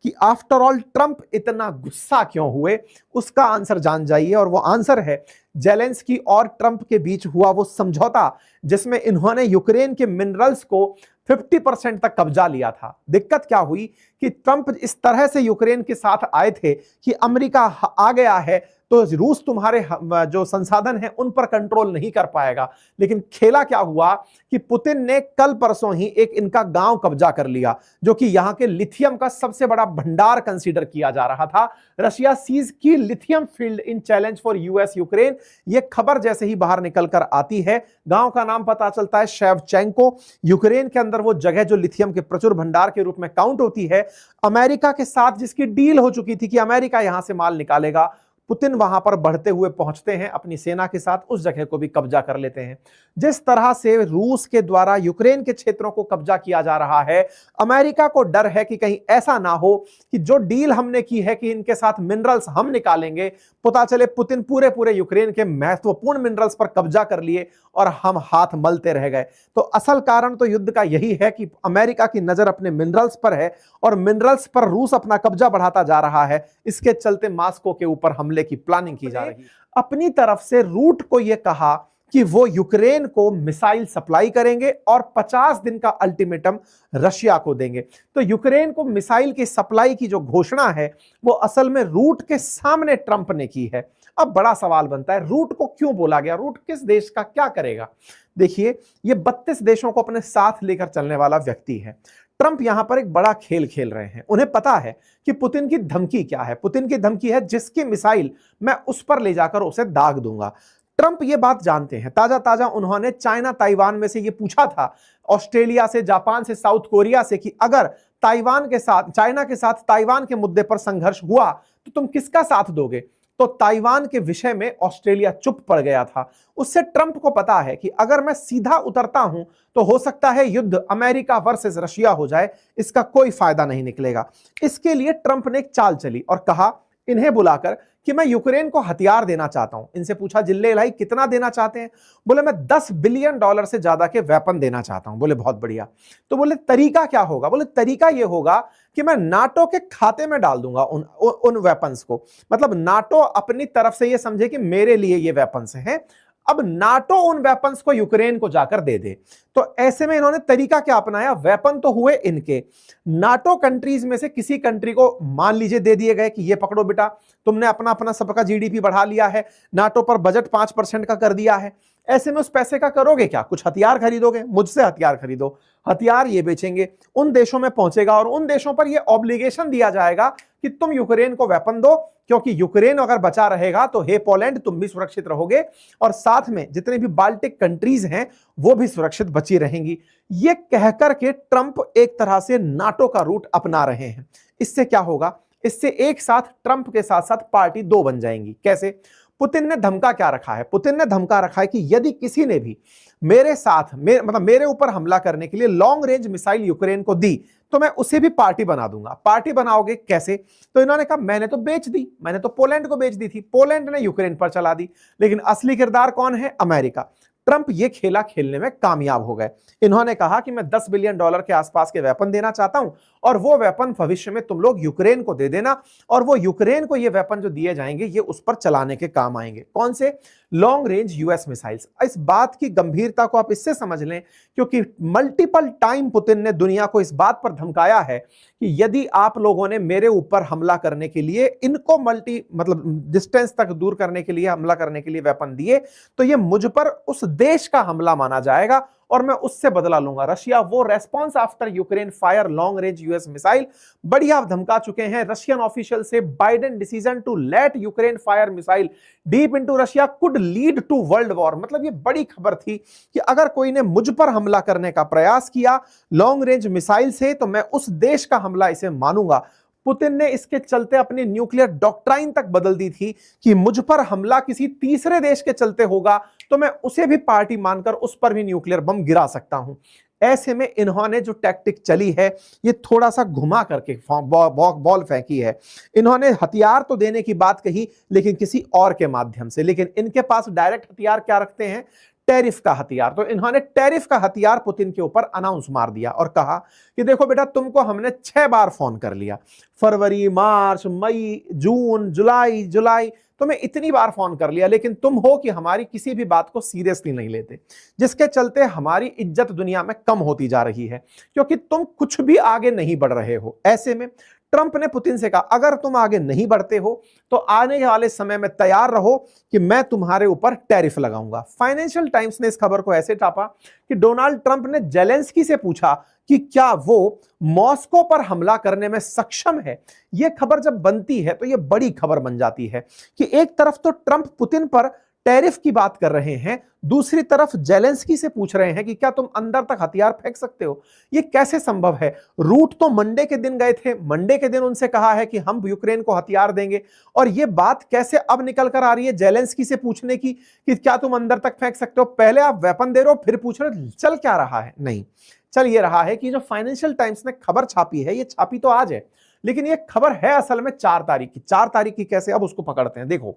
कि after all Trump इतना गुस्सा क्यों हुए, उसका आंसर जान जाइए। और वो आंसर है जेलेंस्की और ट्रंप के बीच हुआ वो समझौता जिसमें इन्होंने यूक्रेन के मिनरल्स को 50% तक कब्जा लिया था। दिक्कत क्या हुई कि ट्रंप इस तरह से यूक्रेन के साथ आए थे कि अमेरिका आ गया है तो रूस तुम्हारे जो संसाधन हैं उन पर कंट्रोल नहीं कर पाएगा। लेकिन खेला क्या हुआ कि पुतिन ने कल परसों ही एक इनका गांव कब्जा कर लिया, जो कि यहां के लिथियम का सबसे बड़ा भंडार कंसीडर किया जा रहा था। रशिया सीज की lithium field in challenge for US Ukraine. यह खबर जैसे ही बाहर निकलकर आती है, गांव का नाम पता चलता है शेवचेंको। यूक्रेन के अंदर वो जगह जो लिथियम के प्रचुर भंडार के रूप में काउंट होती है, अमेरिका के साथ जिसकी डील हो चुकी थी कि अमेरिका यहां से माल निकालेगा, पुतिन वहां पर बढ़ते हुए पहुंचते हैं अपनी सेना के साथ, उस जगह को भी कब्जा कर लेते हैं। जिस तरह से रूस के द्वारा यूक्रेन के क्षेत्रों को कब्जा किया जा रहा है, अमेरिका को डर है कि कहीं ऐसा ना हो कि जो डील हमने की है कि इनके साथ मिनरल्स हम निकालेंगे, पता चले पुतिन पूरे पूरे यूक्रेन के महत्वपूर्ण मिनरल्स पर कब्जा कर लिए और हम हाथ मलते रह गए। तो असल कारण तो युद्ध का यही है कि अमेरिका की नजर अपने मिनरल्स पर है और मिनरल्स पर रूस अपना कब्जा बढ़ाता जा रहा है। इसके चलते मास्को के ऊपर हमले की प्लानिंग की जा रही है। अपनी तरफ से रूट को यह कहा कि वो यूक्रेन को मिसाइल सप्लाई करेंगे और 50 दिन का अल्टीमेटम रशिया को देंगे। तो यूक्रेन को मिसाइल की सप्लाई की जो घोषणा है वो असल में रूट के सामने ट्रंप ने की है। अब बड़ा सवाल बनता है, रूट को क्यों बोला गया, रूट किस देश का क्या करेगा? देखिए, ये 32 देशों को अपने साथ लेकर चलने वाला व्यक्ति है। ट्रंप यहां पर एक बड़ा खेल खेल रहे हैं। उन्हें पता है कि पुतिन की धमकी क्या है। पुतिन की धमकी है जिसकी मिसाइल मैं उस पर ले जाकर उसे दाग दूंगा। ट्रंप ये बात जानते हैं। ताजा ताजा उन्होंने चाइना ताइवान में से ये पूछा था, ऑस्ट्रेलिया से, जापान से, साउथ कोरिया से, कि अगर ताइवान के साथ, चाइना के साथ ताइवान के मुद्दे पर संघर्ष हुआ तो तुम किसका साथ दोगे? तो ताइवान के विषय में ऑस्ट्रेलिया चुप पड़ गया था। उससे ट्रंप को पता है कि अगर मैं सीधा उतरता हूं तो हो सकता है युद्ध अमेरिका वर्सेस रशिया हो जाए, इसका कोई फायदा नहीं निकलेगा। इसके लिए ट्रंप ने एक चाल चली और कहा इन्हें बुलाकर कि मैं यूक्रेन को हथियार देना चाहता हूं। इनसे पूछा, जिल्ले इलाही कितना देना चाहते हैं? बोले मैं $10 बिलियन से ज्यादा के वेपन देना चाहता हूं। बोले बहुत बढ़िया। तो बोले तरीका क्या होगा? बोले तरीका यह होगा कि मैं नाटो के खाते में डाल दूंगा उन वेपन्स को। मतलब नाटो अपनी तरफ से यह समझे कि मेरे लिए ये वेपन्स हैं, अब नाटो उन वेपन्स को यूक्रेन को जाकर दे दे। तो ऐसे में इन्होंने तरीका क्या अपनाया? वेपन तो हुए इनके, नाटो कंट्रीज में से किसी कंट्री को मान लीजिए दे दिए गए कि ये पकड़ो बेटा, तुमने अपना अपना सबका जीडीपी बढ़ा लिया है, नाटो पर बजट 5% का कर दिया है। ऐसे में उस पैसे का करोगे क्या? कुछ हथियार खरीदोगे, मुझसे हथियार खरीदो, हथियार ये बेचेंगे, उन देशों में पहुंचेगा और उन देशों पर यह ऑब्लिगेशन दिया जाएगा कि तुम यूक्रेन को वेपन दो, क्योंकि यूक्रेन अगर बचा रहेगा तो हे पोलैंड तुम भी सुरक्षित रहोगे और साथ में जितने भी बाल्टिक कंट्रीज हैं वो भी सुरक्षित बची रहेंगी। ये कहकर के ट्रंप एक तरह से नाटो का रूट अपना रहे हैं। इससे क्या होगा? इससे एक साथ ट्रंप के साथ साथ पार्टी दो बन जाएंगी। कैसे? पुतिन ने धमका क्या रखा है? पुतिन ने धमका रखा है कि यदि किसी ने भी मेरे साथ मतलब मेरे ऊपर हमला करने के लिए लॉन्ग रेंज मिसाइल यूक्रेन को दी तो मैं उसे भी पार्टी बना दूंगा। पार्टी बनाओगे कैसे? तो इन्होंने कहा मैंने तो बेच दी, मैंने तो पोलैंड को बेच दी थी, पोलैंड ने यूक्रेन पर चला दी, लेकिन असली किरदार कौन है? अमेरिका। ट्रंप ये खेला खेलने में कामयाब हो गए। इन्होंने कहा कि मैं $10 बिलियन के आसपास के वेपन देना चाहता हूं और वो वेपन भविष्य में तुम लोग यूक्रेन को दे देना और वो यूक्रेन को ये वेपन जो दिए जाएंगे ये उस पर चलाने के काम आएंगे। कौन से? Long range US missiles. इस बात की गंभीरता को आप इससे समझ लें क्योंकि मल्टीपल टाइम पुतिन ने दुनिया को इस बात पर धमकाया है कि यदि आप लोगों ने मेरे ऊपर हमला करने के लिए, इनको मतलब डिस्टेंस तक दूर करने के लिए, हमला करने के लिए वेपन दिए तो ये मुझ पर उस देश का हमला माना जाएगा और मैं उससे बदला लूंगा। रशिया वो response after Ukraine fire long range US missile बढ़िया धमका चुके हैं। रशियन ऑफिशियल से Biden decision to let Ukraine fire missile deep into Russia could lead to world war. मतलब ये बड़ी खबर थी कि अगर कोई ने मुझ पर हमला करने का प्रयास किया लॉन्ग रेंज मिसाइल से तो मैं उस देश का हमला इसे मानूंगा। पुतिन ने इसके चलते अपनी न्यूक्लियर डॉक्ट्राइन तक बदल दी थी कि मुझ पर हमला किसी तीसरे देश के चलते होगा तो मैं उसे भी पार्टी मानकर उस पर भी न्यूक्लियर बम गिरा सकता हूं। ऐसे में इन्होंने जो टैक्टिक चली है ये थोड़ा सा घुमा करके बॉल फेंकी है। इन्होंने हथियार तो देने की बात कही लेकिन किसी और के माध्यम से, लेकिन इनके पास डायरेक्ट हथियार क्या रखते हैं? टैरिफ का हथियार। तो इन्होंने टैरिफ का हथियार पुतिन के ऊपर अनाउंस मार दिया और कहा कि देखो बेटा, तुमको हमने 6 बार फोन कर लिया, फरवरी, मार्च, मई, जून, जुलाई, तुम्हें इतनी बार फोन कर लिया, लेकिन तुम हो कि हमारी किसी भी बात को सीरियसली नहीं लेते, जिसके चलते हमारी इज्जत दुनिया में कम होती जा रही है, क्योंकि तुम कुछ भी आगे नहीं बढ़ रहे हो। ऐसे में ट्रंप ने पुतिन से कहा, अगर तुम आगे नहीं बढ़ते हो तो आने वाले समय में तैयार रहो कि मैं तुम्हारे ऊपर टैरिफ लगाऊंगा। फाइनेंशियल टाइम्स ने इस खबर को ऐसे छापा कि डोनाल्ड ट्रंप ने जेलेंस्की से पूछा कि क्या वो मॉस्को पर हमला करने में सक्षम है। यह खबर जब बनती है तो यह बड़ी खबर बन जाती है कि एक तरफ तो ट्रंप पुतिन पर टैरिफ की बात कर रहे हैं, दूसरी तरफ जेलेंस्की से पूछ रहे हैं कि क्या तुम अंदर तक हथियार फेंक सकते हो। यह कैसे संभव है? रूट तो मंडे के दिन गए थे, मंडे के दिन उनसे कहा है कि हम यूक्रेन को हथियार देंगे, और यह बात कैसे अब निकल कर आ रही है जेलेंस्की से पूछने की कि क्या तुम अंदर तक फेंक सकते हो? पहले आप वेपन दे रहे हो, फिर पूछ रहे हो। चल क्या रहा है? नहीं, चल ये रहा है कि जो फाइनेंशियल टाइम्स ने खबर छापी है, ये छापी तो आज है, लेकिन ये खबर है असल में 4 तारीख की। 4 तारीख की कैसे, अब उसको पकड़ते हैं। देखो,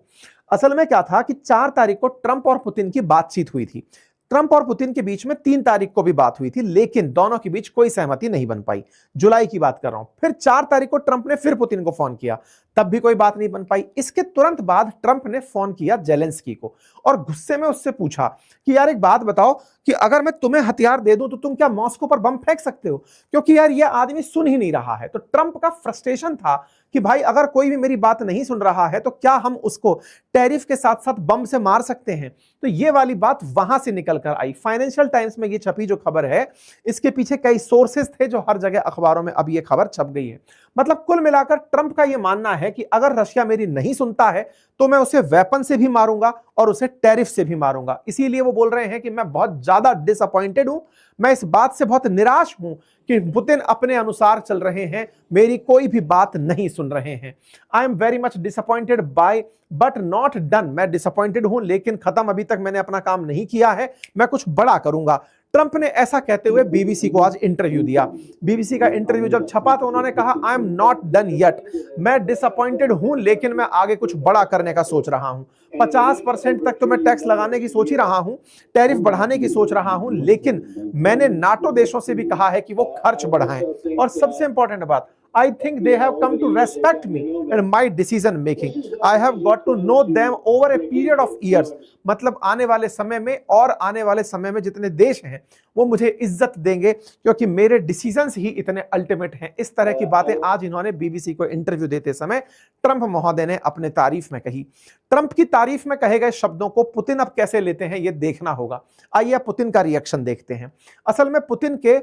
असल में क्या था कि 4 तारीख को ट्रंप और पुतिन की बातचीत हुई थी। ट्रंप और पुतिन के बीच में 3 तारीख को भी बात हुई थी, लेकिन दोनों के बीच कोई सहमति नहीं बन पाई। जुलाई की बात कर रहा हूं। फिर 4 तारीख को ट्रंप ने फिर पुतिन को फोन किया, तब भी कोई बात नहीं बन पाई। इसके तुरंत बाद ट्रंप ने फोन किया जेलेंस्की को और गुस्से में उससे पूछा कि यार एक बात बताओ कि अगर मैं तुम्हें हथियार दे दूं तो तुम क्या मॉस्को पर बम फेंक सकते हो? क्योंकि यार ये आदमी सुन ही नहीं रहा है। तो ट्रंप का फ्रस्ट्रेशन था कि भाई अगर कोई भी मेरी बात नहीं सुन रहा है तो क्या हम उसको टैरिफ के साथ साथ बम से मार सकते हैं? तो ये वाली बात वहां से निकल कर आई। फाइनेंशियल टाइम्स में ये छपी जो खबर है, इसके पीछे कई सोर्सेस थे जो हर जगह अखबारों में अब ये खबर छप गई है। मतलब कुल मिलाकर ट्रंप का यह मानना है कि अगर रशिया मेरी नहीं सुनता है तो मैं उसे वेपन से भी मारूंगा और उसे टैरिफ से भी मारूंगा। इसीलिए वो बोल रहे हैं कि मैं बहुत ज्यादा डिसअपॉइंटेड हूं, मैं इस बात से बहुत निराश हूं कि पुतिन अपने अनुसार चल रहे हैं, मेरी कोई भी बात नहीं सुन रहे हैं। I am very much disappointed by but not done. मैं डिसअपॉइंटेड हूं लेकिन खत्म, अभी तक मैंने अपना काम नहीं किया है, मैं कुछ बड़ा करूंगा। ट्रंप ने ऐसा कहते हुए बीबीसी को आज इंटरव्यू दिया। बीबीसी का इंटरव्यू जब छपा तो उन्होंने कहा, I am not done yet, मैं डिसअपॉइंटेड हूं लेकिन मैं आगे कुछ बड़ा करने का सोच रहा हूं। 50% तक तो मैं टैक्स लगाने की सोच ही रहा हूं, टैरिफ बढ़ाने की सोच रहा हूं, लेकिन मैंने नाटो देशों से भी कहा है कि वो खर्च बढ़ाएं। और सबसे इंपॉर्टेंट बात, I think they have come to respect me and my decision making. I have got to know them over a period of years. मतलब आने वाले समय में और आने वाले समय में जितने देश हैं वो मुझे इज्जत देंगे क्योंकि मेरे डिसीजंस ही इतने अल्टीमेट हैं। इस तरह की बातें आज इन्होंने बीबीसी को इंटरव्यू देते समय ट्रंप महोदय ने अपने तारीफ में कही। ट्रंप की तारीफ में कहे गए शब्दों को पुतिन अब कैसे लेते हैं ये देखना होगा। आइए पुतिन का रिएक्शन देखते हैं। असल में पुतिन के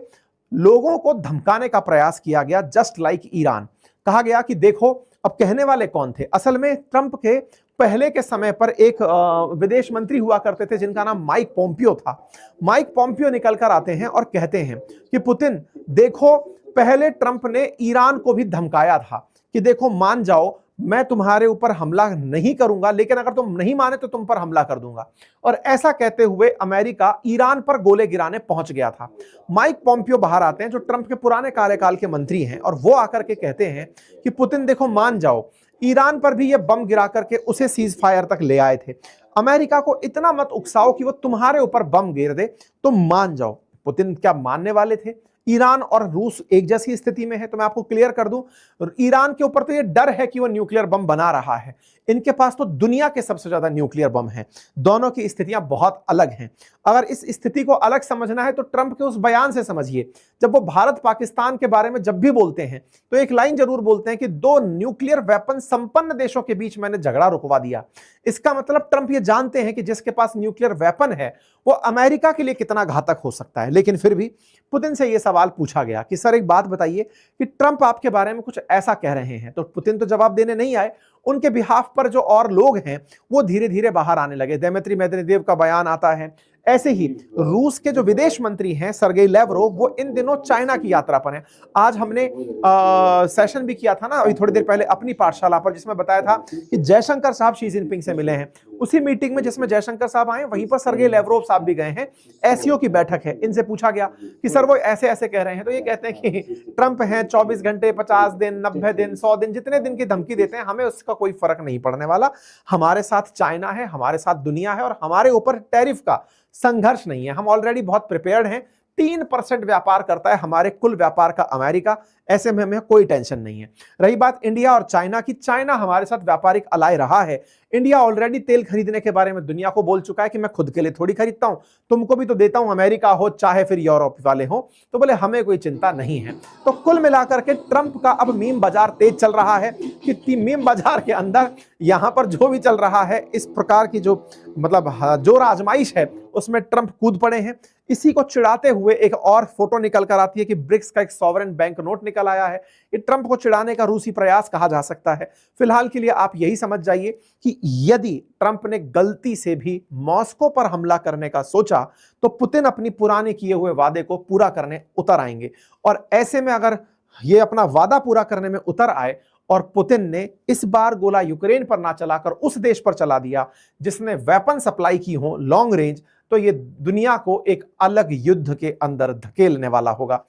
लोगों को धमकाने का प्रयास किया गया, जस्ट लाइक ईरान। कहा गया कि देखो, अब कहने वाले कौन थे? असल में ट्रंप के पहले के समय पर एक विदेश मंत्री हुआ करते थे जिनका नाम माइक पोम्पियो था। माइक पोम्पियो निकल कर आते हैं और कहते हैं कि पुतिन देखो, पहले ट्रंप ने ईरान को भी धमकाया था कि देखो मान जाओ, मैं तुम्हारे ऊपर हमला नहीं करूंगा, लेकिन अगर तुम नहीं माने तो तुम पर हमला कर दूंगा। और ऐसा कहते हुए अमेरिका ईरान पर गोले गिराने पहुंच गया था। माइक पोम्पियो बाहर आते हैं जो ट्रंप के पुराने कार्यकाल के मंत्री हैं, और वो आकर के कहते हैं कि पुतिन देखो मान जाओ, ईरान पर भी ये बम गिरा करके उसे सीज फायर तक ले आए थे। अमेरिका को इतना मत उकसाओ कि वो तुम्हारे ऊपर बम गिर दे, तुम मान जाओ। पुतिन क्या मानने वाले थे? ईरान और रूस एक जैसी स्थिति में है। तो मैं आपको क्लियर कर दूं, ईरान के ऊपर तो ये डर है कि वो न्यूक्लियर बम बना रहा है, इनके पास तो दुनिया के सबसे ज्यादा न्यूक्लियर बम हैं। दोनों की स्थितियां बहुत अलग हैं। अगर इस स्थिति को अलग समझना है तो ट्रंप के उस बयान से समझिए। जब वो भारत पाकिस्तान के बारे में जब भी बोलते हैं तो एक लाइन जरूर बोलते हैं कि 2 न्यूक्लियर वेपन संपन्न देशों के बीच मैंने झगड़ा रुकवा दिया। इसका मतलब ट्रंप ये जानते हैं कि जिसके पास न्यूक्लियर वेपन है वो अमेरिका के लिए कितना घातक हो सकता है। लेकिन फिर भी पुतिन से यह सवाल पूछा गया कि सर एक बात बताइए कि ट्रंप आपके बारे में कुछ ऐसा कह रहे हैं। तो पुतिन तो जवाब देने नहीं आए। उनके बिहाफ पर जो और लोग हैं वो धीरे धीरे बाहर आने लगे। दिमित्री मेदवेदेव का बयान आता है। ऐसे ही रूस के जो विदेश मंत्री हैं सर्गेई लेवरोव, वो इन दिनों चाइना की यात्रा पर हैं। आज हमने सेशन भी किया था ना अभी थोड़ी देर पहले अपनी पाठशाला पर, जिसमें बताया था कि जयशंकर साहब शी जिनपिंग से मिले हैं। उसी मीटिंग में जिसमें जयशंकर साहब आए वहीं पर सर्गेई लेवरोव साहब भी गए हैं। एससीओ की बैठक है, इनसे पूछा गया कि सर वो ऐसे ऐसे कह रहे हैं, तो ये कहते हैं कि ट्रंप हैं 24 घंटे, 50 दिन, 90 दिन, 100 दिन, जितने दिन की धमकी देते हैं हमें उसका कोई फर्क नहीं पड़ने वाला। हमारे साथ चाइना है, हमारे साथ दुनिया है और हमारे ऊपर टैरिफ का संघर्ष नहीं है। हम ऑलरेडी बहुत प्रिपेयर्ड हैं। 3% व्यापार करता है हमारे कुल व्यापार का अमेरिका, ऐसे में हमें कोई टेंशन नहीं है। रही बात इंडिया और चाइना की, चाइना हमारे साथ व्यापारिक अलाय रहा है। इंडिया ऑलरेडी तेल खरीदने के बारे में दुनिया को बोल चुका है कि मैं खुद के लिए थोड़ी खरीदता हूं, तुमको भी तो देता हूं, अमेरिका हो चाहे फिर यूरोप वाले हो, तो बोले हमें कोई चिंता नहीं है। तो कुल मिलाकर के ट्रंप का अब मीम बाजार तेज चल रहा है कि मीम बाजार के अंदर यहां पर जो भी चल रहा है, इस प्रकार की जो मतलब जो आजमाइश है उसमें ट्रंप कूद पड़े हैं। इसी को चिढ़ाते हुए एक और फोटो निकल कर आती है कि ब्रिक्स का एक सॉवरेन बैंक नोट निकल आया है। ये ट्रंप को चिढ़ाने का रूसी प्रयास कहा जा सकता है। फिलहाल के लिए आप यही समझ जाइए कि यदि ट्रंप ने गलती से भी मॉस्को पर हमला करने का सोचा तो पुतिन अपनी पुराने किए हुए वादे को पूरा करने उतर आएंगे। और ऐसे में अगर ये अपना वादा पूरा करने में उतर आए और पुतिन ने इस बार गोला यूक्रेन पर ना चलाकर उस देश पर चला दिया जिसने वेपन सप्लाई की हो लॉन्ग रेंज, तो ये दुनिया को एक अलग युद्ध के अंदर धकेलने वाला होगा।